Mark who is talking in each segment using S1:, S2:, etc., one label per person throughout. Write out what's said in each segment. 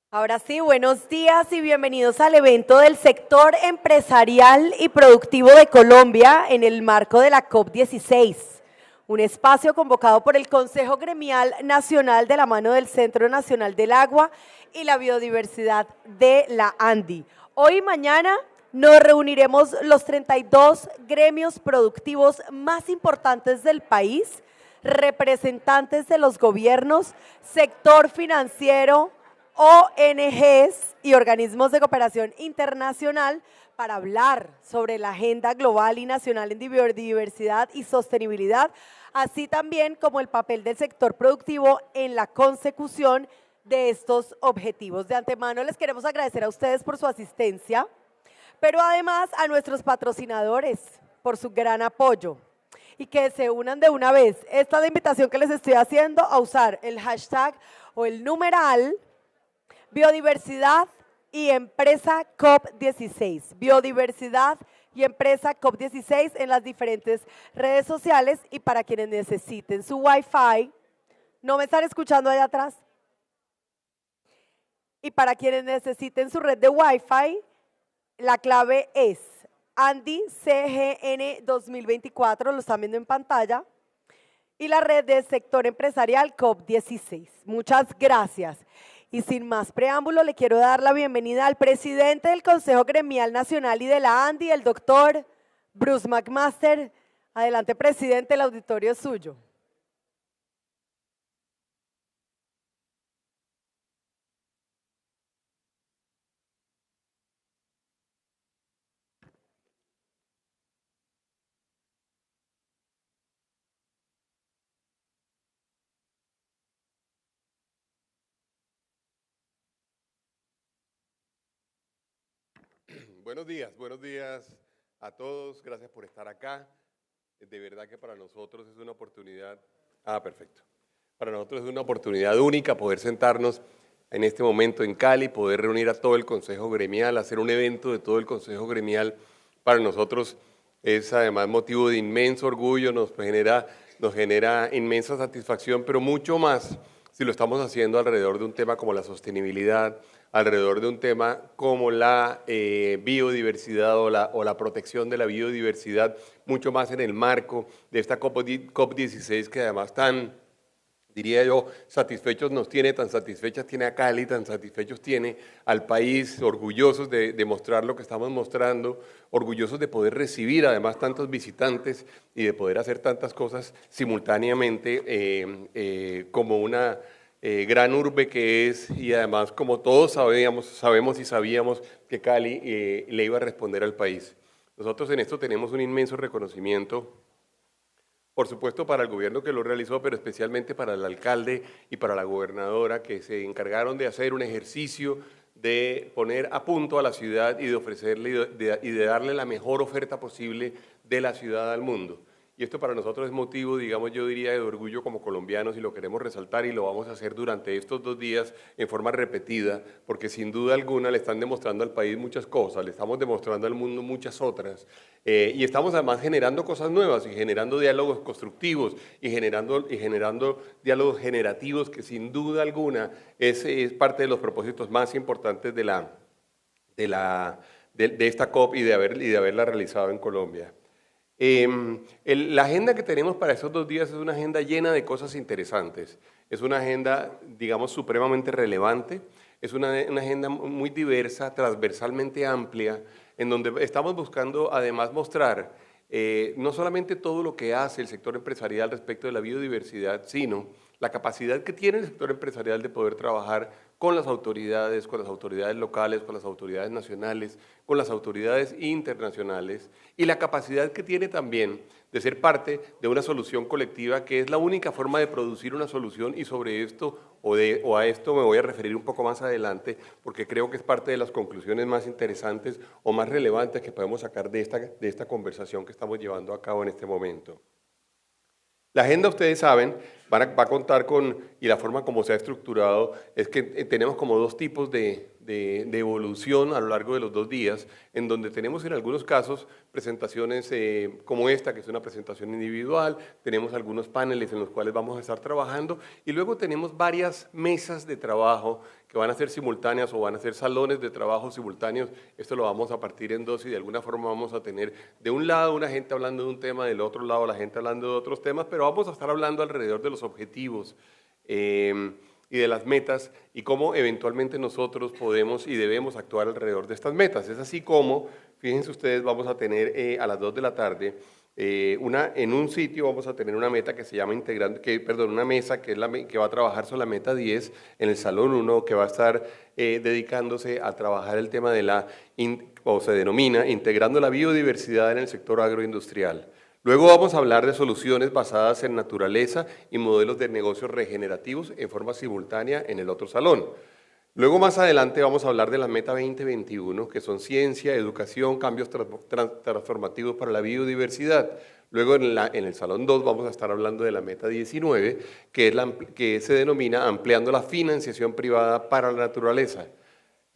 S1: Ahora sí, buenos días y bienvenidos al evento del sector empresarial y productivo de Colombia en el marco de la COP16, un espacio convocado por el Consejo Gremial Nacional de la mano del Centro Nacional del Agua y la Biodiversidad de la ANDI. Hoy y mañana nos reuniremos los 32 gremios productivos más importantes del país, representantes de los gobiernos, sector financiero, ONGs y organismos de cooperación internacional para hablar sobre la agenda global y nacional en biodiversidad y sostenibilidad, así también como el papel del sector productivo en la consecución de estos objetivos. De antemano les queremos agradecer a ustedes por su asistencia, pero además a nuestros patrocinadores por su gran apoyo y que se unan de una vez. Esta es la invitación que les estoy haciendo a usar el hashtag o el numeral Biodiversidad y Empresa COP16. Biodiversidad y Empresa COP16 en las diferentes redes sociales y para quienes necesiten su Wi-Fi. ¿No me están escuchando allá atrás? Y para quienes necesiten su red de Wi-Fi, la clave es ANDI CGN 2024, lo están viendo en pantalla, y la red del sector empresarial COP16. Muchas gracias. Y sin más preámbulo, le quiero dar la bienvenida al presidente del Consejo Gremial Nacional y de la ANDI, el doctor Bruce McMaster. Adelante, presidente, el auditorio es suyo.
S2: Buenos días a todos, gracias por estar acá. De verdad que para nosotros es una oportunidad, perfecto. Para nosotros es una oportunidad única poder sentarnos en este momento en Cali, poder reunir a todo el Consejo Gremial, hacer un evento de todo el Consejo Gremial. Para nosotros es además motivo de inmenso orgullo, nos genera inmensa satisfacción, pero mucho más si lo estamos haciendo alrededor de un tema como la sostenibilidad, alrededor de un tema como la biodiversidad o la protección de la biodiversidad, mucho más en el marco de esta COP16 que además diría yo, satisfechos nos tiene, tan satisfechas tiene a Cali, tan satisfechos tiene al país, orgullosos de mostrar lo que estamos mostrando, orgullosos de poder recibir además tantos visitantes y de poder hacer tantas cosas simultáneamente como una gran urbe que es, y además como todos sabemos y sabíamos que Cali le iba a responder al país. Nosotros en esto tenemos un inmenso reconocimiento, por supuesto para el gobierno que lo realizó, pero especialmente para el alcalde y para la gobernadora que se encargaron de hacer un ejercicio de poner a punto a la ciudad y de ofrecerle y de darle la mejor oferta posible de la ciudad al mundo. Y esto para nosotros es motivo, digamos, yo diría, de orgullo como colombianos y lo queremos resaltar y lo vamos a hacer durante estos 2 días en forma repetida, porque sin duda alguna le están demostrando al país muchas cosas, le estamos demostrando al mundo muchas otras y estamos además generando cosas nuevas y generando diálogos constructivos y generando diálogos generativos que sin duda alguna es parte de los propósitos más importantes de esta COP y de haberla realizado en Colombia. La agenda que tenemos para estos 2 días es una agenda llena de cosas interesantes. Es una agenda, digamos, supremamente relevante. Es una agenda muy diversa, transversalmente amplia, en donde estamos buscando además mostrar no solamente todo lo que hace el sector empresarial respecto de la biodiversidad, sino la capacidad que tiene el sector empresarial de poder trabajar con las autoridades locales, con las autoridades nacionales, con las autoridades internacionales y la capacidad que tiene también de ser parte de una solución colectiva que es la única forma de producir una solución y sobre esto o a esto me voy a referir un poco más adelante porque creo que es parte de las conclusiones más interesantes o más relevantes que podemos sacar de esta conversación que estamos llevando a cabo en este momento. La agenda, ustedes saben, va a contar con, y la forma como se ha estructurado, es que tenemos como 2 tipos de de evolución a lo largo de los 2 días, en donde tenemos en algunos casos presentaciones como esta, que es una presentación individual, tenemos algunos paneles en los cuales vamos a estar trabajando y luego tenemos varias mesas de trabajo que van a ser simultáneas o van a ser salones de trabajo simultáneos. Esto lo vamos a partir en 2 y de alguna forma vamos a tener de un lado una gente hablando de un tema, del otro lado la gente hablando de otros temas, pero vamos a estar hablando alrededor de los objetivos y de las metas y cómo eventualmente nosotros podemos y debemos actuar alrededor de estas metas. Es así como, fíjense ustedes, vamos a tener a las 2 de la tarde en un sitio vamos a tener una meta que se llama una mesa que va a trabajar sobre la meta 10 en el Salón 1, que va a estar dedicándose a trabajar el tema o se denomina integrando la biodiversidad en el sector agroindustrial. Luego vamos a hablar de soluciones basadas en naturaleza y modelos de negocios regenerativos en forma simultánea en el otro salón. Luego más adelante vamos a hablar de la Meta 2021, que son ciencia, educación, cambios transformativos para la biodiversidad. Luego en el Salón 2 vamos a estar hablando de la Meta 19, que se denomina ampliando la financiación privada para la naturaleza.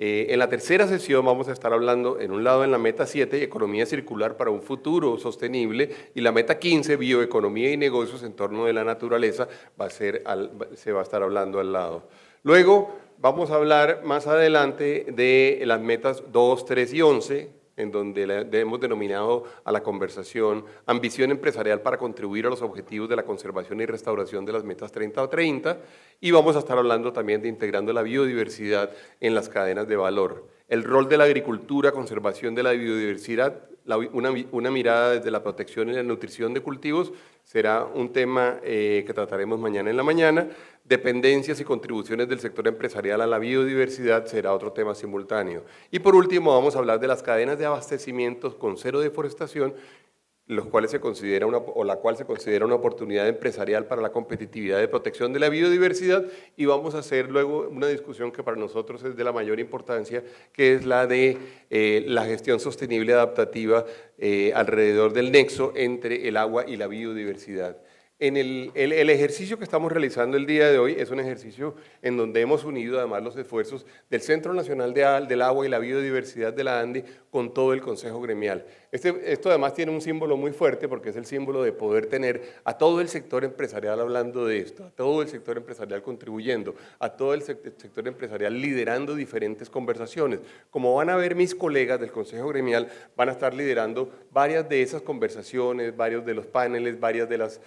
S2: En la tercera sesión vamos a estar hablando, en un lado en la Meta 7, economía circular para un futuro sostenible, y la Meta 15, bioeconomía y negocios en torno de la naturaleza, se va a estar hablando al lado. Luego vamos a hablar más adelante de las metas 2, 3 y 11, en donde hemos denominado a la conversación ambición empresarial para contribuir a los objetivos de la conservación y restauración de las metas 30 o 30, y vamos a estar hablando también de integrando la biodiversidad en las cadenas de valor. El rol de la agricultura, conservación de la biodiversidad, una mirada desde la protección y la nutrición de cultivos será un tema que trataremos mañana en la mañana. Dependencias y contribuciones del sector empresarial a la biodiversidad será otro tema simultáneo. Y por último vamos a hablar de las cadenas de abastecimientos con cero deforestación, la cual se considera una oportunidad empresarial para la competitividad de protección de la biodiversidad, y vamos a hacer luego una discusión que para nosotros es de la mayor importancia, que es la de la gestión sostenible adaptativa alrededor del nexo entre el agua y la biodiversidad. El ejercicio que estamos realizando el día de hoy es un ejercicio en donde hemos unido además los esfuerzos del Centro Nacional del Agua y la Biodiversidad de la ANDI con todo el Consejo Gremial. Esto además tiene un símbolo muy fuerte porque es el símbolo de poder tener a todo el sector empresarial hablando de esto, a todo el sector empresarial contribuyendo, a todo el sector empresarial liderando diferentes conversaciones. Como van a ver mis colegas del Consejo Gremial, van a estar liderando varias de esas conversaciones, varios de los paneles, varias de las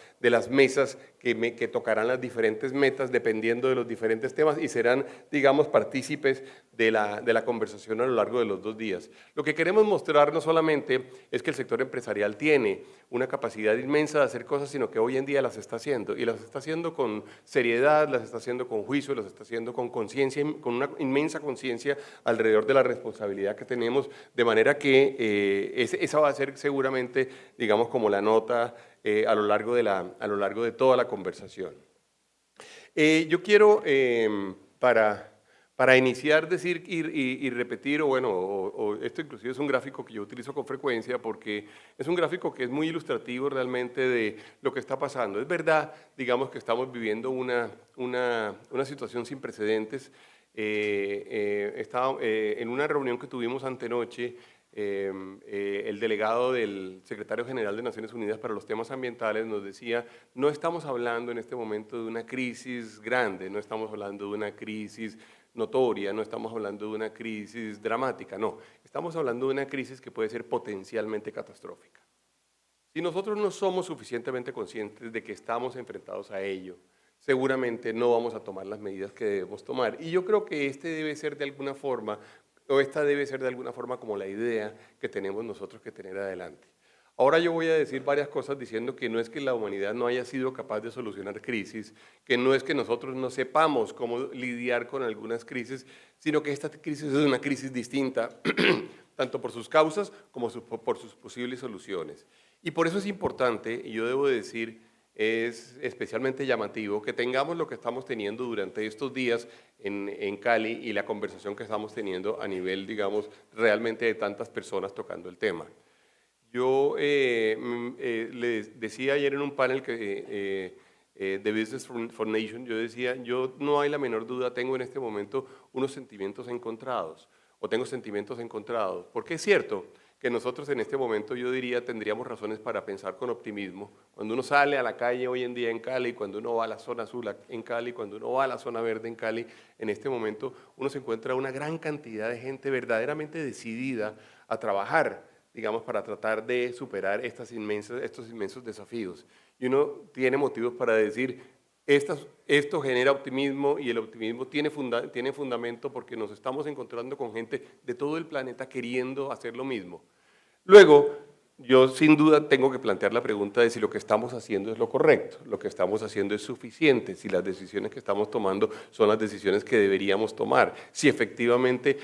S2: mesas que tocarán las diferentes metas dependiendo de los diferentes temas y serán, digamos, partícipes de la conversación a lo largo de los 2 días. Lo que queremos mostrar no solamente es que el sector empresarial tiene una capacidad inmensa de hacer cosas, sino que hoy en día las está haciendo, y las está haciendo con seriedad, las está haciendo con juicio, las está haciendo con conciencia, con una inmensa conciencia alrededor de la responsabilidad que tenemos, de manera que esa va a ser seguramente, digamos, como la nota a lo largo de toda la conversación. Yo quiero, para iniciar, decir y repetir, esto inclusive es un gráfico que yo utilizo con frecuencia porque es un gráfico que es muy ilustrativo realmente de lo que está pasando. Es verdad, digamos, que estamos viviendo una situación sin precedentes. En una reunión que tuvimos antenoche, el delegado del secretario general de Naciones Unidas para los temas ambientales nos decía, no estamos hablando en este momento de una crisis grande, no estamos hablando de una crisis notoria, no estamos hablando de una crisis dramática, no, estamos hablando de una crisis que puede ser potencialmente catastrófica. Si nosotros no somos suficientemente conscientes de que estamos enfrentados a ello, seguramente no vamos a tomar las medidas que debemos tomar. Y yo creo que esta debe ser de alguna forma como la idea que tenemos nosotros que tener adelante. Ahora yo voy a decir varias cosas diciendo que no es que la humanidad no haya sido capaz de solucionar crisis, que no es que nosotros no sepamos cómo lidiar con algunas crisis, sino que esta crisis es una crisis distinta, tanto por sus causas como por sus posibles soluciones. Y por eso es importante, y yo debo decir, es especialmente llamativo que tengamos lo que estamos teniendo durante estos días en Cali y la conversación que estamos teniendo a nivel, digamos, realmente de tantas personas tocando el tema. Yo les decía ayer en un panel que de Business for Nation, yo decía, yo no hay la menor duda, tengo en este momento unos sentimientos encontrados, o tengo sentimientos encontrados, porque es cierto que nosotros en este momento, yo diría, tendríamos razones para pensar con optimismo. Cuando uno sale a la calle hoy en día en Cali, cuando uno va a la zona azul en Cali, cuando uno va a la zona verde en Cali, en este momento uno se encuentra una gran cantidad de gente verdaderamente decidida a trabajar, digamos, para tratar de superar estos inmensos desafíos. Y uno tiene motivos para decir, esto genera optimismo y el optimismo tiene fundamento porque nos estamos encontrando con gente de todo el planeta queriendo hacer lo mismo. Luego, yo sin duda tengo que plantear la pregunta de si lo que estamos haciendo es lo correcto, lo que estamos haciendo es suficiente, si las decisiones que estamos tomando son las decisiones que deberíamos tomar, si efectivamente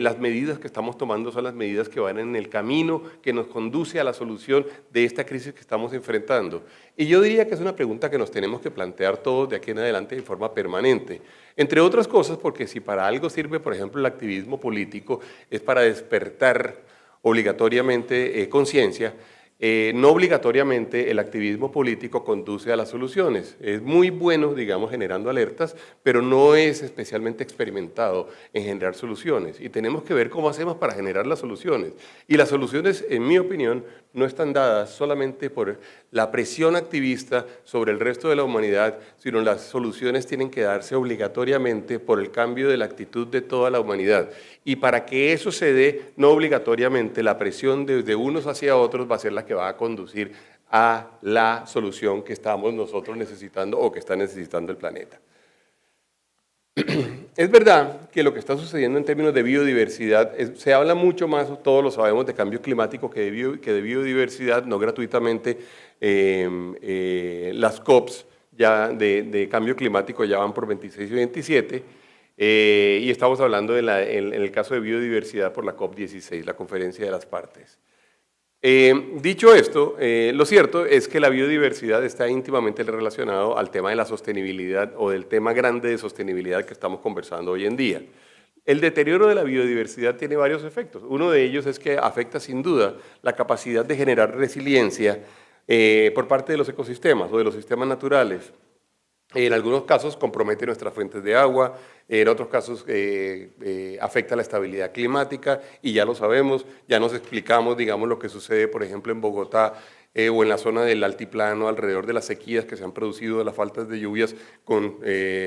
S2: las medidas que estamos tomando son las medidas que van en el camino que nos conduce a la solución de esta crisis que estamos enfrentando. Y yo diría que es una pregunta que nos tenemos que plantear todos de aquí en adelante de forma permanente. Entre otras cosas porque si para algo sirve, por ejemplo, el activismo político, es para despertar obligatoriamente conciencia, no obligatoriamente el activismo político conduce a las soluciones. Es muy bueno, digamos, generando alertas, pero no es especialmente experimentado en generar soluciones. Y tenemos que ver cómo hacemos para generar las soluciones. Y las soluciones, en mi opinión, no están dadas solamente por la presión activista sobre el resto de la humanidad, sino las soluciones tienen que darse obligatoriamente por el cambio de la actitud de toda la humanidad. Y para que eso se dé, no obligatoriamente, la presión desde unos hacia otros va a ser la que va a conducir a la solución que estamos nosotros necesitando o que está necesitando el planeta. Es verdad que lo que está sucediendo en términos de biodiversidad, se habla mucho más, todos lo sabemos, de cambio climático que de biodiversidad, no gratuitamente. Las COPs ya de cambio climático ya van por 26 y 27, y estamos hablando en el caso de biodiversidad por la COP16, la Conferencia de las Partes. Dicho esto, lo cierto es que la biodiversidad está íntimamente relacionado al tema de la sostenibilidad o del tema grande de sostenibilidad que estamos conversando hoy en día. El deterioro de la biodiversidad tiene varios efectos. Uno de ellos es que afecta sin duda la capacidad de generar resiliencia por parte de los ecosistemas o de los sistemas naturales. En algunos casos compromete nuestras fuentes de agua, en otros casos afecta la estabilidad climática y ya lo sabemos, ya nos explicamos, digamos, lo que sucede, por ejemplo, en Bogotá o en la zona del altiplano alrededor de las sequías que se han producido, de las faltas de lluvias con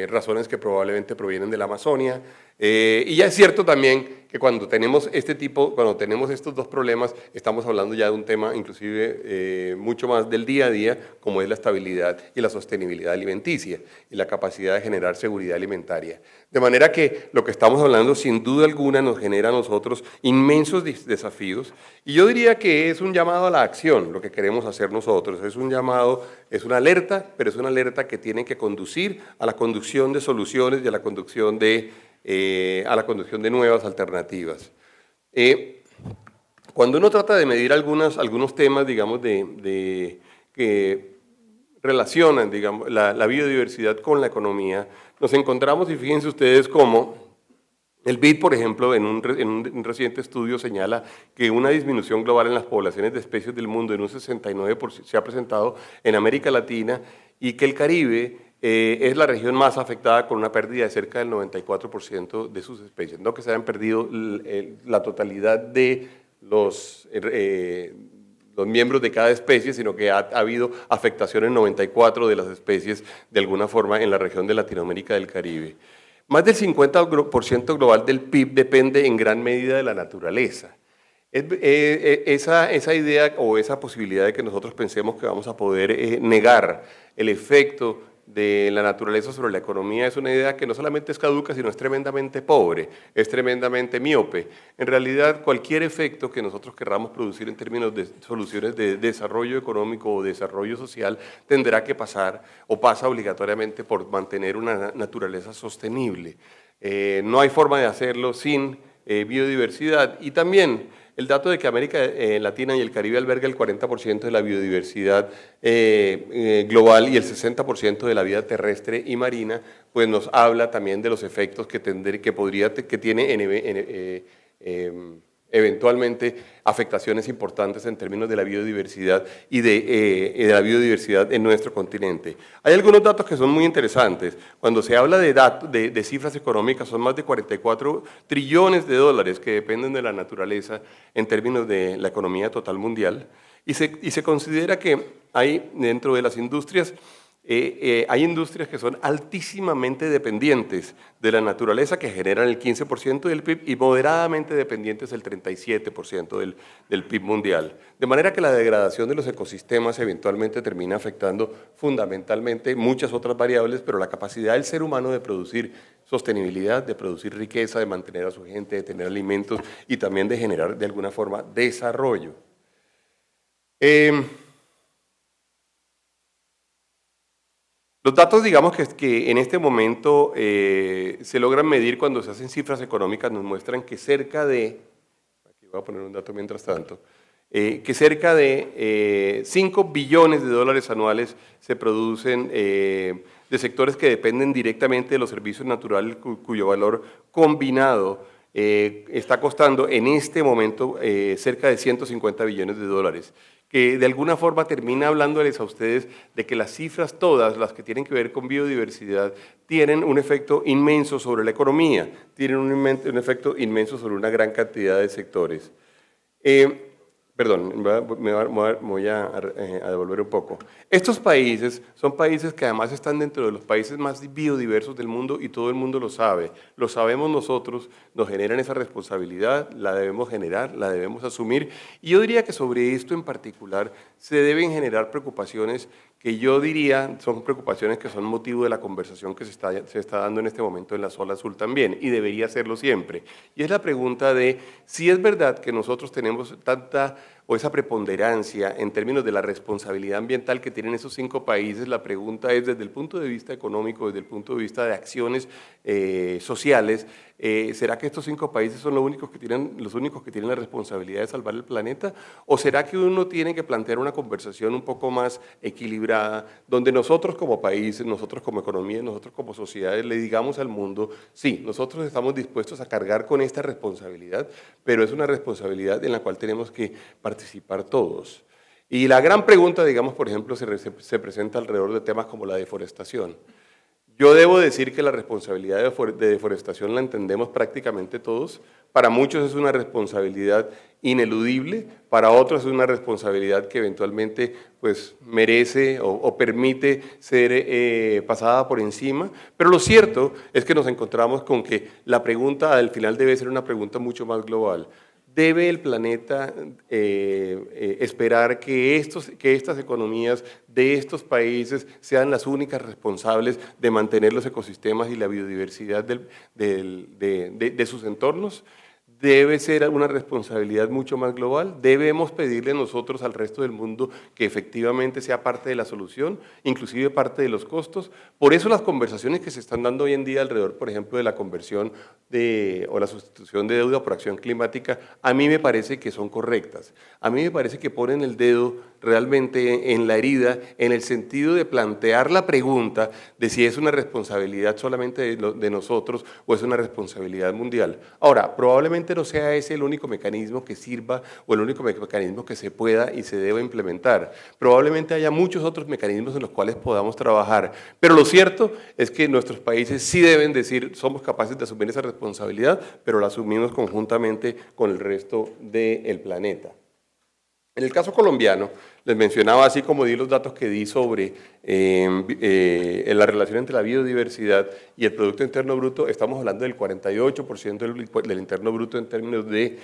S2: razones que probablemente provienen de la Amazonia. Y ya es cierto también que cuando tenemos estos dos problemas, estamos hablando ya de un tema inclusive mucho más del día a día, como es la estabilidad y la sostenibilidad alimenticia y la capacidad de generar seguridad alimentaria. De manera que lo que estamos hablando sin duda alguna nos genera a nosotros inmensos desafíos y yo diría que es un llamado a la acción lo que queremos hacer nosotros, es un llamado, es una alerta, pero es una alerta que tiene que conducir a la conducción de soluciones y a la conducción de nuevas alternativas. Cuando uno trata de medir algunos temas, digamos, que relacionan, digamos, la biodiversidad con la economía, nos encontramos, y fíjense ustedes cómo el BID, por ejemplo, en un reciente estudio señala que una disminución global en las poblaciones de especies del mundo en un 69% se ha presentado en América Latina y que el Caribe es la región más afectada con una pérdida de cerca del 94% de sus especies. No que se hayan perdido la totalidad de los miembros de cada especie, sino que ha habido afectación en 94 de las especies de alguna forma en la región de Latinoamérica del Caribe. Más del 50% global del PIB depende en gran medida de la naturaleza. Esa idea o esa posibilidad de que nosotros pensemos que vamos a poder negar el efecto de la naturaleza sobre la economía es una idea que no solamente es caduca, sino es tremendamente pobre, es tremendamente miope. En realidad, cualquier efecto que nosotros querramos producir en términos de soluciones de desarrollo económico o desarrollo social tendrá que pasar o pasa obligatoriamente por mantener una naturaleza sostenible. No hay forma de hacerlo sin biodiversidad y también el dato de que América Latina y el Caribe alberga el 40% de la biodiversidad global y el 60% de la vida terrestre y marina, pues nos habla también de los efectos que tiene eventualmente afectaciones importantes en términos de la biodiversidad y de la biodiversidad en nuestro continente. Hay algunos datos que son muy interesantes. Cuando se habla de cifras económicas, son más de 44 trillones de dólares que dependen de la naturaleza en términos de la economía total mundial. Y se considera que hay dentro de las industrias, hay industrias que son altísimamente dependientes de la naturaleza, que generan el 15% del PIB, y moderadamente dependientes del 37% del PIB mundial. De manera que la degradación de los ecosistemas eventualmente termina afectando fundamentalmente muchas otras variables, pero la capacidad del ser humano de producir sostenibilidad, de producir riqueza, de mantener a su gente, de tener alimentos y también de generar de alguna forma desarrollo. Los datos, digamos, que en este momento se logran medir cuando se hacen cifras económicas, nos muestran que cerca de, aquí voy a poner un dato mientras tanto, que cerca de 5 billones de dólares anuales se producen de sectores que dependen directamente de los servicios naturales, cuyo valor combinado está costando en este momento cerca de 150 billones de dólares, que de alguna forma termina hablándoles a ustedes de que las cifras todas, las que tienen que ver con biodiversidad, tienen un efecto inmenso sobre la economía, tienen un efecto inmenso sobre una gran cantidad de sectores. Perdón, voy a devolver un poco. Estos países son países que además están dentro de los países más biodiversos del mundo y todo el mundo lo sabe. Lo sabemos nosotros, nos generan esa responsabilidad, la debemos generar, la debemos asumir. Y yo diría que sobre esto en particular se deben generar preocupaciones que yo diría son preocupaciones que son motivo de la conversación que se está dando en este momento en la Zona Azul también, y debería serlo siempre. Y es la pregunta de si es verdad que nosotros tenemos tanta o esa preponderancia en términos de la responsabilidad ambiental que tienen esos 5 países. La pregunta es, desde el punto de vista económico, desde el punto de vista de acciones sociales, ¿será que estos 5 países son los únicos que tienen la responsabilidad de salvar el planeta? ¿O será que uno tiene que plantear una conversación un poco más equilibrada, donde nosotros como países, nosotros como economía, nosotros como sociedades le digamos al mundo, sí, nosotros estamos dispuestos a cargar con esta responsabilidad, pero es una responsabilidad en la cual tenemos que participar todos? Y la gran pregunta, digamos, por ejemplo, se presenta alrededor de temas como la deforestación. Yo debo decir que la responsabilidad de deforestación la entendemos prácticamente todos. Para muchos es una responsabilidad ineludible, para otros es una responsabilidad que eventualmente pues, merece o permite ser pasada por encima. Pero lo cierto es que nos encontramos con que la pregunta al final debe ser una pregunta mucho más global. ¿Debe el planeta esperar que estas economías de estos países sean las únicas responsables de mantener los ecosistemas y la biodiversidad de sus entornos? Debe ser una responsabilidad mucho más global. Debemos pedirle nosotros al resto del mundo que efectivamente sea parte de la solución, inclusive parte de los costos. Por eso las conversaciones que se están dando hoy en día alrededor, por ejemplo, de la conversión o la sustitución de deuda por acción climática, a mí me parece que son correctas. A mí me parece que ponen el dedo realmente en la herida, en el sentido de plantear la pregunta de si es una responsabilidad solamente de nosotros o es una responsabilidad mundial. Ahora, probablemente no sea ese el único mecanismo que sirva o el único mecanismo que se pueda y se deba implementar. Probablemente haya muchos otros mecanismos en los cuales podamos trabajar, pero lo cierto es que nuestros países sí deben decir, somos capaces de asumir esa responsabilidad, pero la asumimos conjuntamente con el resto del planeta. En el caso colombiano, les mencionaba, así como di los datos que di sobre la relación entre la biodiversidad y el Producto Interno Bruto, estamos hablando del 48% del Interno Bruto en términos de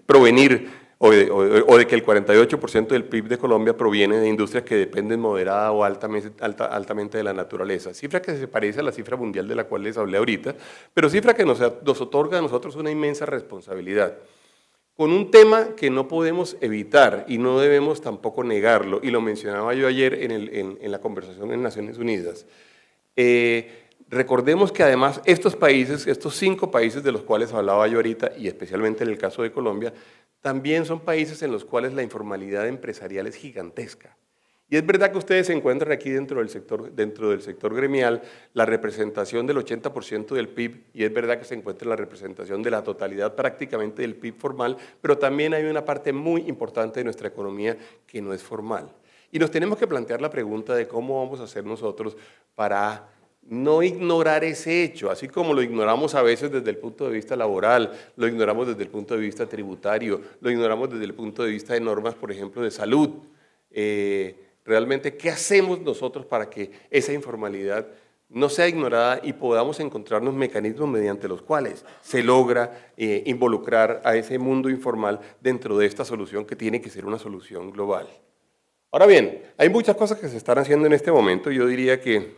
S2: provenir o de que el 48% del PIB de Colombia proviene de industrias que dependen moderada o altamente de la naturaleza. Cifra que se parece a la cifra mundial de la cual les hablé ahorita, pero cifra que nos otorga a nosotros una inmensa responsabilidad. Con un tema que no podemos evitar y no debemos tampoco negarlo, y lo mencionaba yo ayer en la conversación en Naciones Unidas. Recordemos que además estos 5 países de los cuales hablaba yo ahorita, y especialmente en el caso de Colombia, también son países en los cuales la informalidad empresarial es gigantesca. Y es verdad que ustedes se encuentran aquí dentro del sector gremial la representación del 80% del PIB, y es verdad que se encuentra la representación de la totalidad prácticamente del PIB formal, pero también hay una parte muy importante de nuestra economía que no es formal. Y nos tenemos que plantear la pregunta de cómo vamos a hacer nosotros para no ignorar ese hecho, así como lo ignoramos a veces desde el punto de vista laboral, lo ignoramos desde el punto de vista tributario, lo ignoramos desde el punto de vista de normas, por ejemplo, de salud. Realmente, ¿qué hacemos nosotros para que esa informalidad no sea ignorada y podamos encontrarnos mecanismos mediante los cuales se logra involucrar a ese mundo informal dentro de esta solución que tiene que ser una solución global? Ahora bien, hay muchas cosas que se están haciendo en este momento. Yo diría que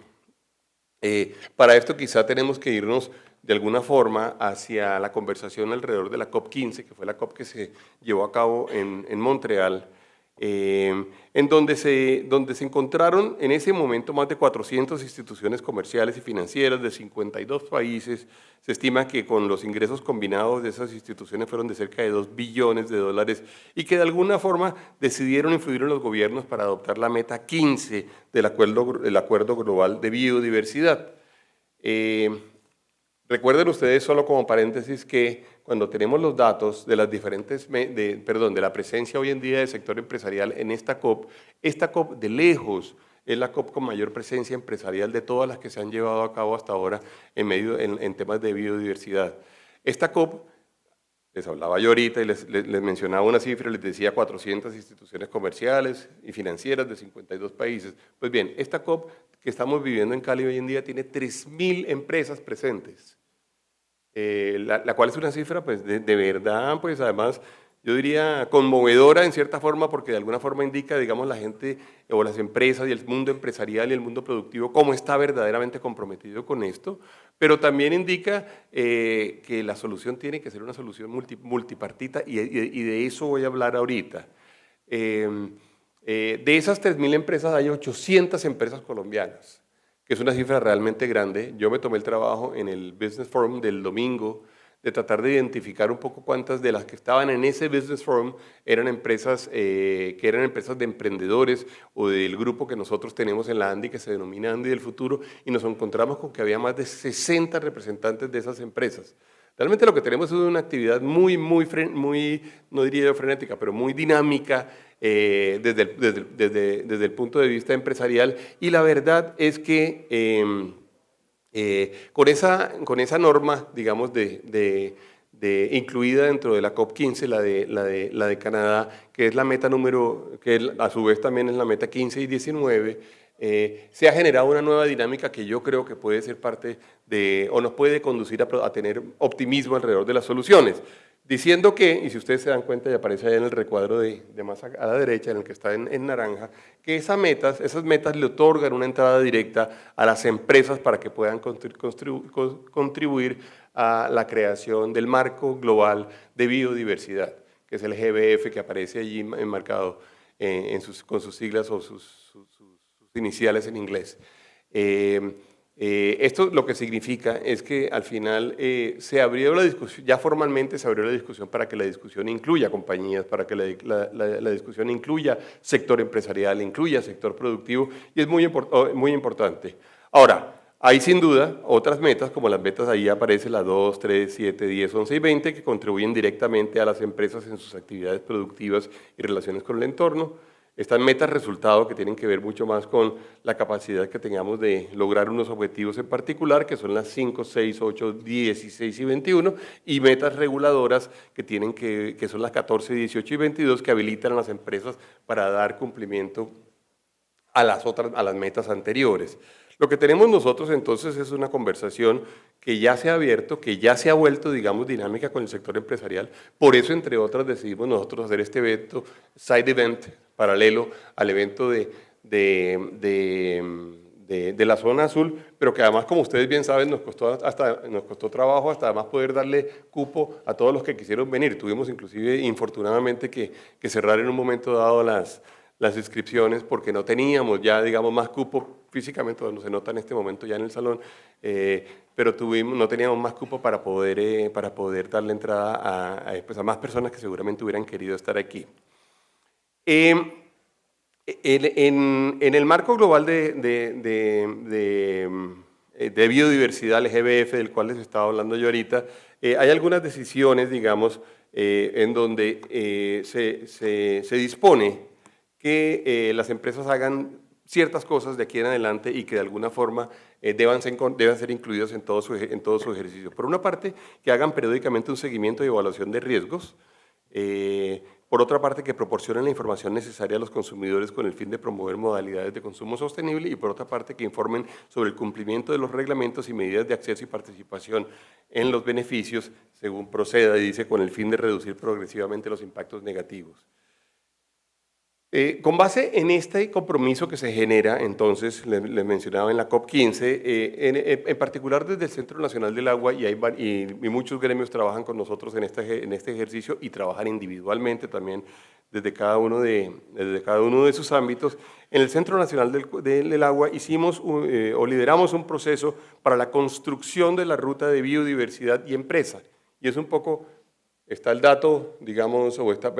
S2: para esto quizá tenemos que irnos de alguna forma hacia la conversación alrededor de la COP15, que fue la COP que se llevó a cabo en Montreal, en donde se encontraron en ese momento más de 400 instituciones comerciales y financieras de 52 países. Se estima que con los ingresos combinados de esas instituciones fueron de cerca de $2 billones y que de alguna forma decidieron influir en los gobiernos para adoptar la meta 15 del Acuerdo Global de Biodiversidad. Recuerden ustedes, solo como paréntesis, que cuando tenemos los datos de las diferentes, de la presencia hoy en día del sector empresarial en esta COP de lejos es la COP con mayor presencia empresarial de todas las que se han llevado a cabo hasta ahora en temas de biodiversidad. Esta COP, les hablaba yo ahorita y les mencionaba una cifra, les decía 400 instituciones comerciales y financieras de 52 países. Pues bien, esta COP que estamos viviendo en Cali hoy en día tiene 3.000 empresas presentes. La cual es una cifra pues de verdad, pues además yo diría conmovedora en cierta forma, porque de alguna forma indica, digamos, la gente o las empresas y el mundo empresarial y el mundo productivo cómo está verdaderamente comprometido con esto, pero también indica que la solución tiene que ser una solución multipartita y de eso voy a hablar ahorita. De esas 3.000 empresas hay 800 empresas colombianas, que es una cifra realmente grande. Yo me tomé el trabajo en el Business Forum del domingo de tratar de identificar un poco cuántas de las que estaban en ese Business Forum eran empresas que eran empresas de emprendedores o del grupo que nosotros tenemos en la ANDI, que se denomina ANDI del Futuro, y nos encontramos con que había más de 60 representantes de esas empresas. Realmente lo que tenemos es una actividad muy, no diría yo frenética, pero muy dinámica, desde el punto de vista empresarial, y la verdad es que con esa norma, digamos, incluida dentro de la COP15, la de Canadá, que es la meta que a su vez también es la meta 15 y 19, se ha generado una nueva dinámica que yo creo que puede ser parte o nos puede conducir a tener optimismo alrededor de las soluciones. Diciendo que, y si ustedes se dan cuenta y aparece ahí en el recuadro de más a la derecha, en el que está en naranja, que esas metas le otorgan una entrada directa a las empresas para que puedan contribuir a la creación del marco global de biodiversidad, que es el GBF, que aparece allí enmarcado con sus siglas o sus iniciales en inglés. Esto lo que significa es que al final se abrió la discusión, ya formalmente se abrió la discusión para que la discusión incluya compañías, para que la discusión incluya sector empresarial, incluya sector productivo, y es muy importante. Ahora, hay sin duda otras metas, como las metas ahí aparecen las 2, 3, 7, 10, 11 y 20, que contribuyen directamente a las empresas en sus actividades productivas y relaciones con el entorno. Estas metas resultado que tienen que ver mucho más con la capacidad que tengamos de lograr unos objetivos en particular, que son las 5, 6, 8, 16 y 21, y metas reguladoras que son las 14, 18 y 22, que habilitan a las empresas para dar cumplimiento a las metas anteriores. Lo que tenemos nosotros entonces es una conversación que ya se ha abierto, que ya se ha vuelto, digamos, dinámica con el sector empresarial. Por eso, entre otras, decidimos nosotros hacer este evento, side event, paralelo al evento de la zona azul, pero que además, como ustedes bien saben, nos costó trabajo hasta además poder darle cupo a todos los que quisieron venir. Tuvimos inclusive, infortunadamente, que cerrar en un momento dado las inscripciones porque no teníamos ya, digamos, más cupo físicamente, no se nota en este momento ya en el salón, pero no teníamos más cupo para poder darle entrada a más personas que seguramente hubieran querido estar aquí. En el marco global de biodiversidad, el GBF, del cual les estaba hablando yo ahorita, hay algunas decisiones, digamos, en donde se dispone que las empresas hagan ciertas cosas de aquí en adelante y que de alguna forma deban ser incluidas en todo su ejercicio. Por una parte, que hagan periódicamente un seguimiento y evaluación de riesgos. Por otra parte, que proporcionen la información necesaria a los consumidores con el fin de promover modalidades de consumo sostenible y por otra parte, que informen sobre el cumplimiento de los reglamentos y medidas de acceso y participación en los beneficios según proceda, y dice, con el fin de reducir progresivamente los impactos negativos. Con base en este compromiso que se genera, entonces, les mencionaba en la COP15, en particular desde el Centro Nacional del Agua, y muchos gremios trabajan con nosotros en este ejercicio y trabajan individualmente también desde cada uno de sus ámbitos. En el Centro Nacional del Agua hicimos o lideramos un proceso para la construcción de la ruta de biodiversidad y empresa, y es un poco... Está el dato, digamos, está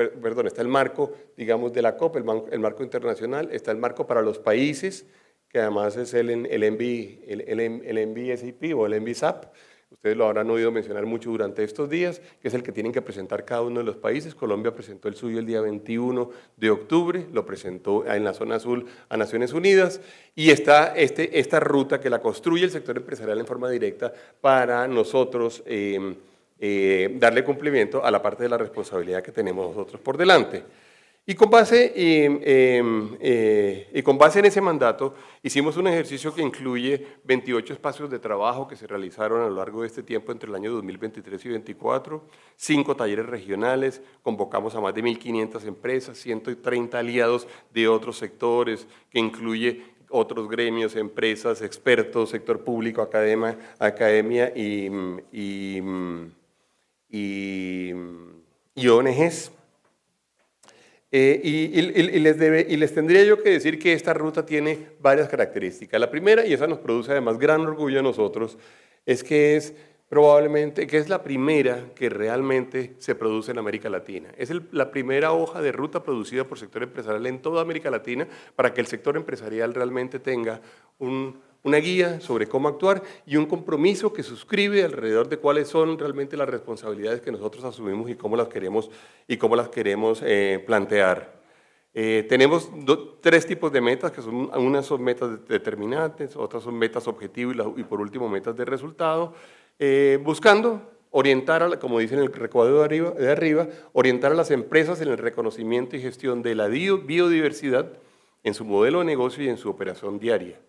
S2: el marco, digamos, de la COP, el marco internacional, está el marco para los países, que además es el NBSAP o el NBSAP. Ustedes lo habrán oído mencionar mucho durante estos días, que es el que tienen que presentar cada uno de los países. Colombia presentó el suyo el día 21 de octubre, lo presentó en la zona azul a Naciones Unidas, y está esta ruta que la construye el sector empresarial en forma directa para nosotros darle cumplimiento a la parte de la responsabilidad que tenemos nosotros por delante. Y con base en ese mandato, hicimos un ejercicio que incluye 28 espacios de trabajo que se realizaron a lo largo de este tiempo entre el año 2023 y 2024, 5 talleres regionales, convocamos a más de 1.500 empresas, 130 aliados de otros sectores, que incluye otros gremios, empresas, expertos, sector público, academia y ONGs. Y les tendría yo que decir que esta ruta tiene varias características. La primera, y esa nos produce además gran orgullo a nosotros, es que es la primera que realmente se produce en América Latina. Es la primera hoja de ruta producida por sector empresarial en toda América Latina para que el sector empresarial realmente tenga una guía sobre cómo actuar y un compromiso que suscribe alrededor de cuáles son realmente las responsabilidades que nosotros asumimos y cómo las queremos plantear. Tenemos 3 tipos de metas, que unas son metas determinantes, otras son metas objetivos y por último metas de resultado, buscando orientar, como dice en el recuadro de arriba, orientar a las empresas en el reconocimiento y gestión de la biodiversidad en su modelo de negocio y en su operación diaria.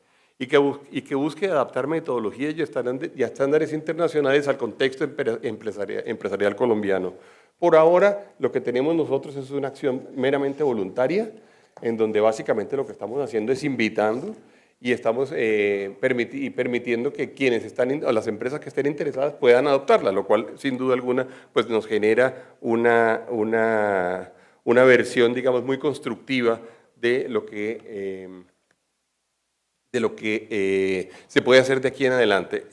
S2: Y que busque adaptar metodologías y estándares internacionales al contexto empresarial colombiano. Por ahora, lo que tenemos nosotros es una acción meramente voluntaria, en donde básicamente lo que estamos haciendo es invitando y estamos permitiendo que o las empresas que estén interesadas puedan adoptarla, lo cual sin duda alguna pues, nos genera una versión, digamos, muy constructiva de lo que se puede hacer de aquí en adelante.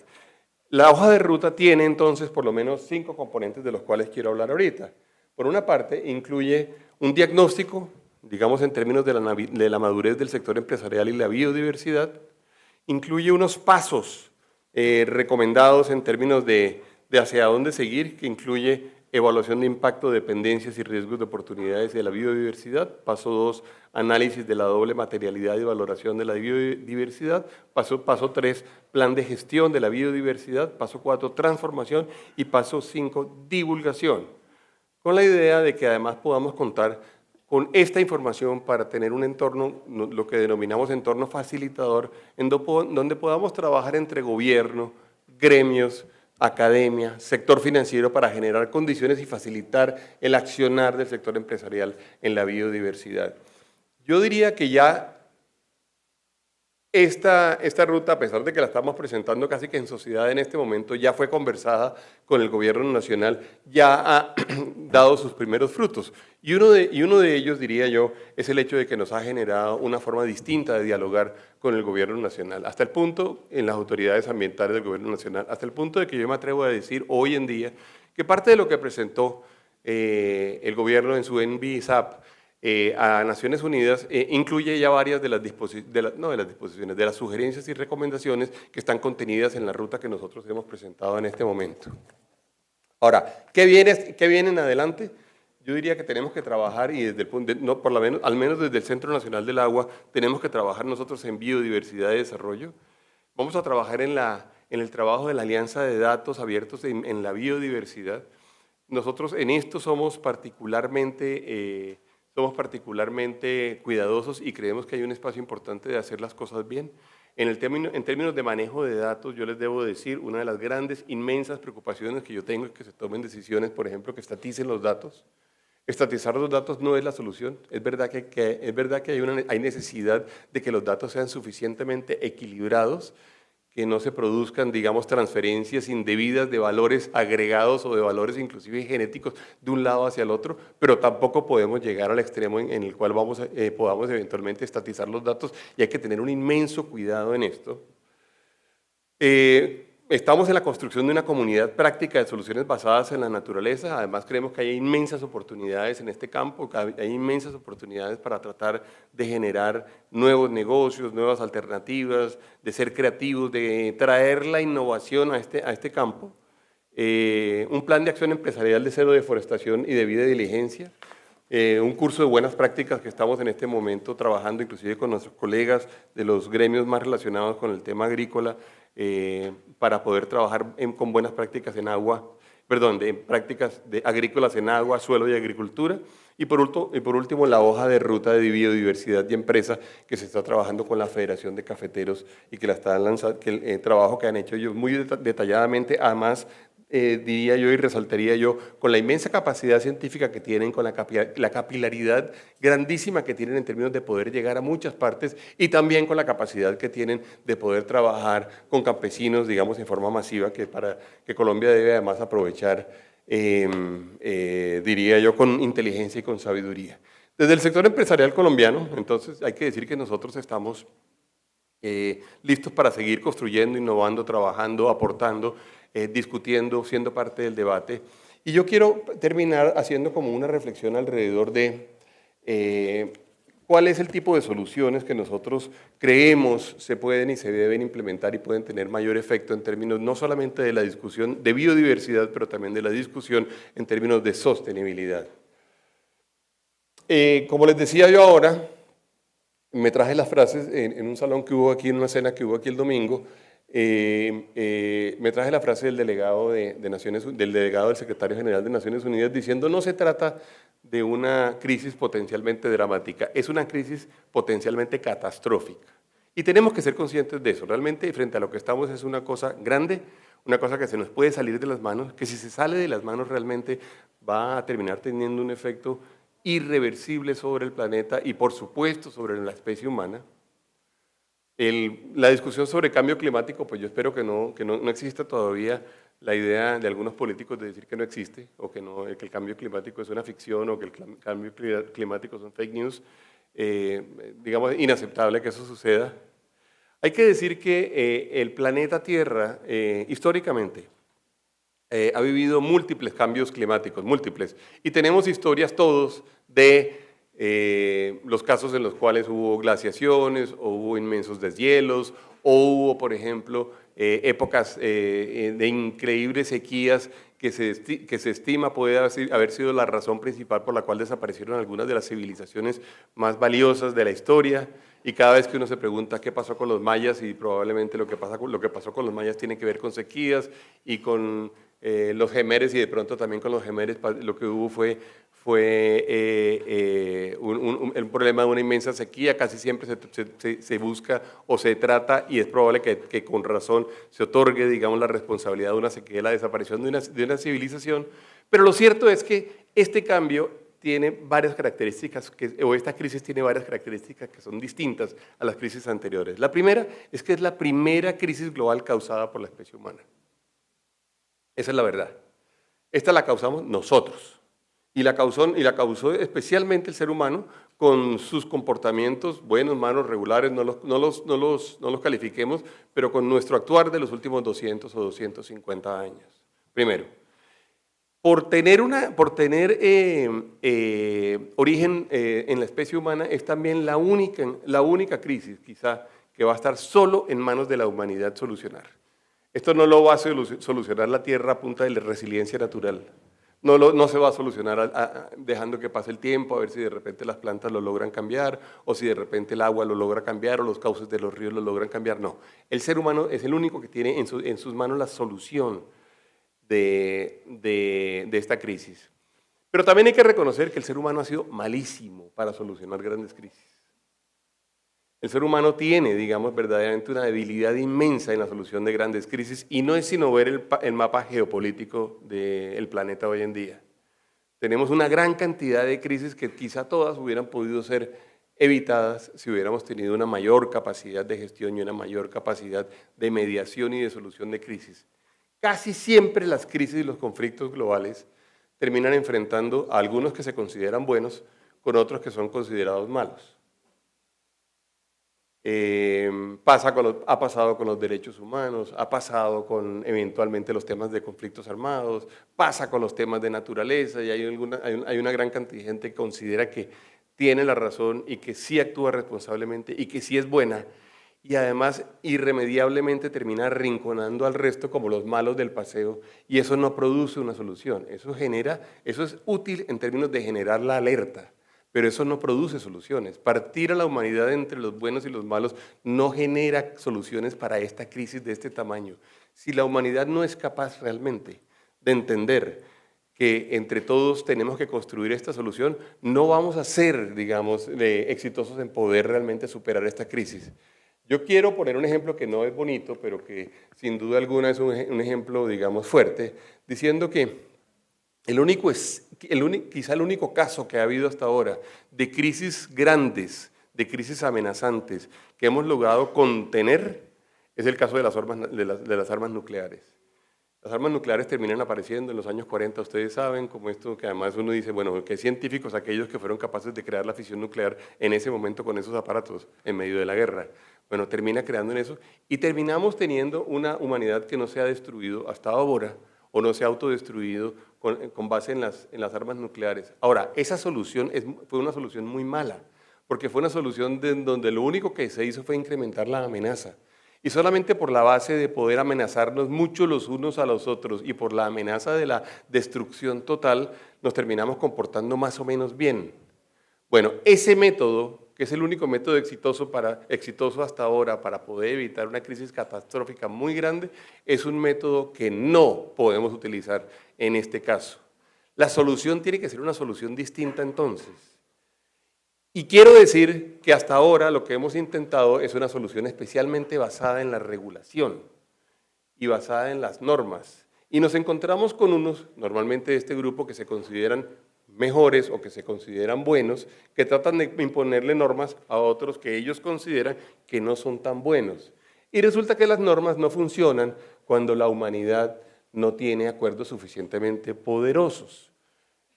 S2: La hoja de ruta tiene entonces por lo menos 5 componentes de los cuales quiero hablar ahorita. Por una parte, incluye un diagnóstico, digamos en términos de la madurez del sector empresarial y la biodiversidad. Incluye unos pasos recomendados en términos de hacia dónde seguir, que incluye evaluación de impacto, dependencias y riesgos de oportunidades de la biodiversidad. Paso 2, análisis de la doble materialidad y valoración de la biodiversidad. Paso 3, plan de gestión de la biodiversidad. Paso 4, transformación. Y paso 5, divulgación. Con la idea de que además podamos contar con esta información para tener un entorno, lo que denominamos entorno facilitador, en donde podamos trabajar entre gobierno, gremios, academia, sector financiero para generar condiciones y facilitar el accionar del sector empresarial en la biodiversidad. Yo diría que ya esta ruta, a pesar de que la estamos presentando casi que en sociedad en este momento, ya fue conversada con el gobierno nacional, ya ha dado sus primeros frutos. Y uno de ellos, diría yo, es el hecho de que nos ha generado una forma distinta de dialogar con el gobierno nacional, hasta el punto, en las autoridades ambientales del gobierno nacional, hasta el punto de que yo me atrevo a decir hoy en día que parte de lo que presentó el gobierno en su NBSAP a Naciones Unidas incluye ya varias de las disposiciones, de las sugerencias y recomendaciones que están contenidas en la ruta que nosotros hemos presentado en este momento. Ahora, ¿qué viene en adelante? Yo diría que tenemos que trabajar, y desde el punto al menos desde el Centro Nacional del Agua, tenemos que trabajar nosotros en biodiversidad y desarrollo. Vamos a trabajar en el trabajo de la alianza de datos abiertos en la biodiversidad. Nosotros en esto somos particularmente cuidadosos y creemos que hay un espacio importante de hacer las cosas bien. En términos de manejo de datos, yo les debo decir, una de las grandes, inmensas preocupaciones que yo tengo es que se tomen decisiones, por ejemplo, que estaticen los datos. Estatizar los datos no es la solución. Es verdad que hay necesidad de que los datos sean suficientemente equilibrados, que no se produzcan, digamos, transferencias indebidas de valores agregados o de valores inclusive genéticos de un lado hacia el otro, pero tampoco podemos llegar al extremo en el cual podamos eventualmente estatizar los datos, y hay que tener un inmenso cuidado en esto. Estamos en la construcción de una comunidad práctica de soluciones basadas en la naturaleza. Además, creemos que hay inmensas oportunidades en este campo, que hay inmensas oportunidades para tratar de generar nuevos negocios, nuevas alternativas, de ser creativos, de traer la innovación a este campo. Un plan de acción empresarial de cero deforestación y debida diligencia. Un curso de buenas prácticas que estamos en este momento trabajando inclusive con nuestros colegas de los gremios más relacionados con el tema agrícola, para poder trabajar con buenas prácticas prácticas agrícolas en agua, suelo y agricultura. Y por último, la hoja de ruta de biodiversidad y empresa que se está trabajando con la Federación de Cafeteros y que la están lanzando, el trabajo que han hecho ellos muy detalladamente, además, diría yo y resaltaría yo, con la inmensa capacidad científica que tienen, con la capilaridad grandísima que tienen en términos de poder llegar a muchas partes, y también con la capacidad que tienen de poder trabajar con campesinos, digamos, en forma masiva, que Colombia debe además aprovechar, diría yo, con inteligencia y con sabiduría. Desde el sector empresarial colombiano, entonces, hay que decir que nosotros estamos listos para seguir construyendo, innovando, trabajando, aportando, discutiendo, siendo parte del debate. Y yo quiero terminar haciendo como una reflexión alrededor de cuál es el tipo de soluciones que nosotros creemos se pueden y se deben implementar y pueden tener mayor efecto en términos no solamente de la discusión de biodiversidad, pero también de la discusión en términos de sostenibilidad. Como les decía yo ahora, me traje las frases en un salón que hubo aquí, en una cena que hubo aquí el domingo. Me traje la frase del delegado del secretario general de Naciones Unidas diciendo: no se trata de una crisis potencialmente dramática, es una crisis potencialmente catastrófica. Y tenemos que ser conscientes de eso. Realmente, frente a lo que estamos, es una cosa grande, una cosa que se nos puede salir de las manos, que si se sale de las manos realmente va a terminar teniendo un efecto irreversible sobre el planeta y, por supuesto, sobre la especie humana. La discusión sobre cambio climático, pues yo espero que no exista todavía la idea de algunos políticos de decir que no existe, o que el cambio climático es una ficción, o que el cambio climático son fake news. Digamos, inaceptable que eso suceda. Hay que decir que el planeta Tierra, históricamente, ha vivido múltiples cambios climáticos, múltiples, y tenemos historias todos de los casos en los cuales hubo glaciaciones, o hubo inmensos deshielos, o hubo, por ejemplo, épocas de increíbles sequías que se estima puede haber sido la razón principal por la cual desaparecieron algunas de las civilizaciones más valiosas de la historia. Y cada vez que uno se pregunta qué pasó con los mayas, y probablemente lo que pasó con los mayas tiene que ver con sequías y con los gemeres, y de pronto también con los gemeres lo que hubo fue el problema de una inmensa sequía. Casi siempre se busca o se trata, y es probable que con razón se otorgue, digamos, la responsabilidad de una sequía, de la desaparición de una civilización. Pero lo cierto es que este cambio tiene varias características, esta crisis tiene varias características que son distintas a las crisis anteriores. La primera es que es la primera crisis global causada por la especie humana. Esa es la verdad. Esta la causamos nosotros. Y la causó especialmente el ser humano con sus comportamientos, buenos, malos, regulares, no los califiquemos, pero con nuestro actuar de los últimos 200 o 250 años. Primero. por tener origen en la especie humana, es también la única crisis, quizá, que va a estar solo en manos de la humanidad solucionar. Esto no lo va a solucionar la Tierra a punta de la resiliencia natural. No se va a solucionar dejando que pase el tiempo, a ver si de repente las plantas lo logran cambiar, o si de repente el agua lo logra cambiar, o los cauces de los ríos lo logran cambiar. No, el ser humano es el único que tiene en sus manos la solución de esta crisis. Pero también hay que reconocer que el ser humano ha sido malísimo para solucionar grandes crisis. El ser humano tiene, digamos, verdaderamente una debilidad inmensa en la solución de grandes crisis y no es sino ver el mapa geopolítico del planeta hoy en día. Tenemos una gran cantidad de crisis que quizá todas hubieran podido ser evitadas si hubiéramos tenido una mayor capacidad de gestión y una mayor capacidad de mediación y de solución de crisis. Casi siempre las crisis y los conflictos globales terminan enfrentando a algunos que se consideran buenos con otros que son considerados malos. Ha pasado con los derechos humanos, ha pasado con eventualmente los temas de conflictos armados, pasa con los temas de naturaleza y hay una gran cantidad de gente que considera que tiene la razón y que sí actúa responsablemente y que sí es buena y además irremediablemente termina arrinconando al resto como los malos del paseo y eso no produce una solución. Eso es útil en términos de generar la alerta. Pero eso no produce soluciones. Partir a la humanidad entre los buenos y los malos no genera soluciones para esta crisis de este tamaño. Si la humanidad no es capaz realmente de entender que entre todos tenemos que construir esta solución, no vamos a ser, digamos, exitosos en poder realmente superar esta crisis. Yo quiero poner un ejemplo que no es bonito, pero que sin duda alguna es un ejemplo, digamos, fuerte, diciendo que quizá el único caso que ha habido hasta ahora de crisis grandes, de crisis amenazantes que hemos logrado contener es el caso de las armas nucleares. Las armas nucleares terminan apareciendo en los años 40, ustedes saben, como esto que además uno dice, bueno, ¿qué científicos aquellos que fueron capaces de crear la fisión nuclear en ese momento con esos aparatos en medio de la guerra? Bueno, termina creando en eso y terminamos teniendo una humanidad que no se ha destruido hasta ahora o no se ha autodestruido con base en las armas nucleares. Ahora, esa solución fue una solución muy mala, porque fue una solución donde lo único que se hizo fue incrementar la amenaza. Y solamente por la base de poder amenazarnos mucho los unos a los otros y por la amenaza de la destrucción total, nos terminamos comportando más o menos bien. Bueno, ese método, que es el único método exitoso hasta ahora para poder evitar una crisis catastrófica muy grande, es un método que no podemos utilizar en este caso. La solución tiene que ser una solución distinta entonces. Y quiero decir que hasta ahora lo que hemos intentado es una solución especialmente basada en la regulación y basada en las normas. Y nos encontramos con unos, normalmente de este grupo, que se consideran mejores o que se consideran buenos, que tratan de imponerle normas a otros que ellos consideran que no son tan buenos. Y resulta que las normas no funcionan cuando la humanidad no tiene acuerdos suficientemente poderosos.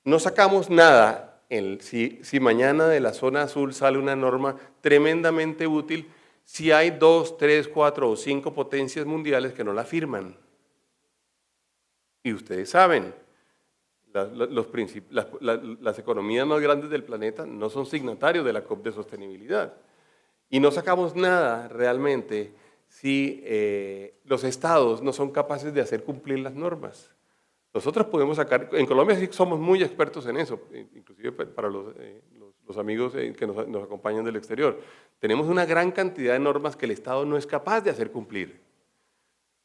S2: No sacamos nada si mañana de la zona azul sale una norma tremendamente útil, si hay 2, 3, 4 o 5 potencias mundiales que no la firman. Y ustedes saben, las economías más grandes del planeta no son signatarios de la COP de sostenibilidad. Y no sacamos nada realmente si los estados no son capaces de hacer cumplir las normas. Nosotros podemos sacar, en Colombia sí somos muy expertos en eso, inclusive para los amigos que nos acompañan del exterior. Tenemos una gran cantidad de normas que el Estado no es capaz de hacer cumplir.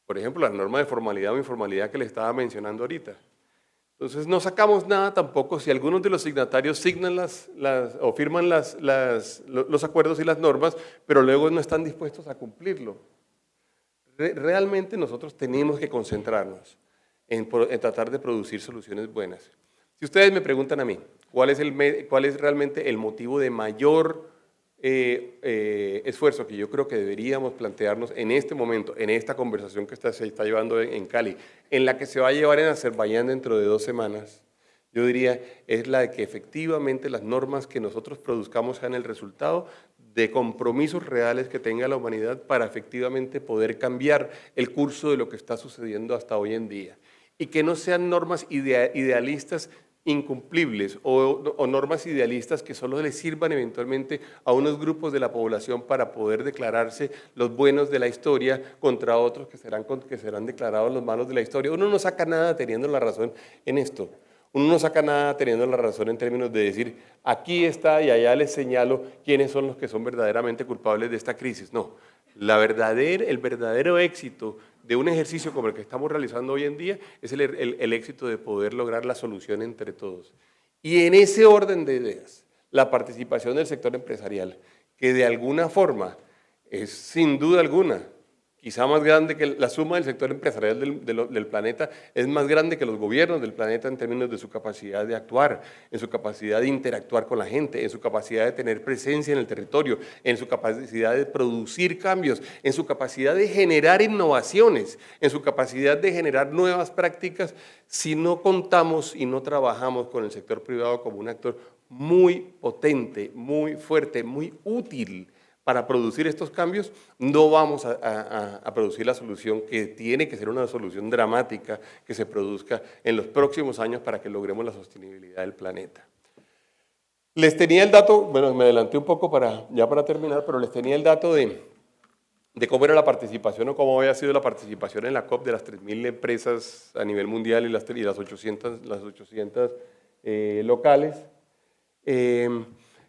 S2: Por ejemplo, la norma de formalidad o informalidad que le estaba mencionando ahorita. Entonces no sacamos nada tampoco si algunos de los signatarios signan o firman los acuerdos y las normas, pero luego no están dispuestos a cumplirlo. Realmente nosotros tenemos que concentrarnos en tratar de producir soluciones buenas. Si ustedes me preguntan a mí, ¿cuál es realmente el motivo de mayor esfuerzo que yo creo que deberíamos plantearnos en este momento, en esta conversación que se está llevando en Cali, en la que se va a llevar en Azerbaiyán dentro de 2 semanas? Yo diría, es la de que efectivamente las normas que nosotros produzcamos sean el resultado de compromisos reales que tenga la humanidad para efectivamente poder cambiar el curso de lo que está sucediendo hasta hoy en día. y que no sean normas idealistas incumplibles o normas idealistas que solo les sirvan eventualmente a unos grupos de la población para poder declararse los buenos de la historia contra otros que serán declarados los malos de la historia. Uno no saca nada teniendo la razón en esto. Uno no saca nada teniendo la razón en términos de decir, aquí está y allá les señalo quiénes son los que son verdaderamente culpables de esta crisis. No, el verdadero éxito de un ejercicio como el que estamos realizando hoy en día es el éxito de poder lograr la solución entre todos. Y en ese orden de ideas, la participación del sector empresarial, que de alguna forma es sin duda alguna, quizá más grande que la suma del sector empresarial del planeta, es más grande que los gobiernos del planeta en términos de su capacidad de actuar, en su capacidad de interactuar con la gente, en su capacidad de tener presencia en el territorio, en su capacidad de producir cambios, en su capacidad de generar innovaciones, en su capacidad de generar nuevas prácticas. Si no contamos y no trabajamos con el sector privado como un actor muy potente, muy fuerte, muy útil para producir estos cambios, no vamos a producir la solución que tiene que ser una solución dramática que se produzca en los próximos años para que logremos la sostenibilidad del planeta. Les tenía el dato, bueno, me adelanté un poco ya para terminar, pero les tenía el dato de cómo era la participación o cómo había sido la participación en la COP de las 3.000 empresas a nivel mundial y las 800 locales.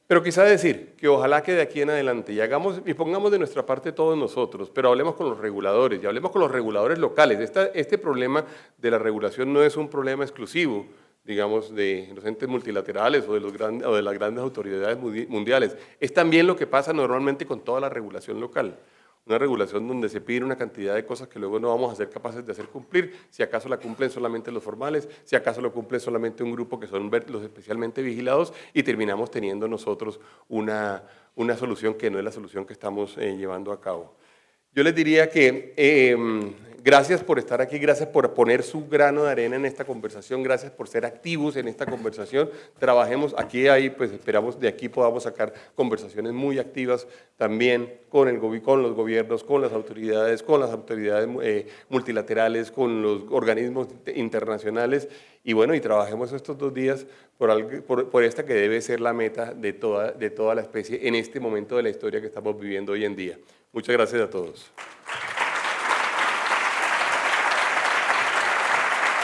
S2: Pero quizá decir que ojalá que de aquí en adelante y pongamos de nuestra parte todos nosotros, pero hablemos con los reguladores y hablemos con los reguladores locales. Este problema de la regulación no es un problema exclusivo, digamos, de los entes multilaterales o de las grandes autoridades mundiales. Es también lo que pasa normalmente con toda la regulación local. Una regulación donde se pide una cantidad de cosas que luego no vamos a ser capaces de hacer cumplir, si acaso la cumplen solamente los formales, si acaso lo cumple solamente un grupo que son los especialmente vigilados y terminamos teniendo nosotros una solución que no es la solución que estamos llevando a cabo. Yo les diría que gracias por estar aquí, gracias por poner su grano de arena en esta conversación, gracias por ser activos en esta conversación. Trabajemos aquí, ahí, pues esperamos de aquí podamos sacar conversaciones muy activas también con los gobiernos, con las autoridades multilaterales, con los organismos internacionales y bueno, y trabajemos estos 2 días por esta que debe ser la meta de toda la especie en este momento de la historia que estamos viviendo hoy en día. Muchas gracias a todos.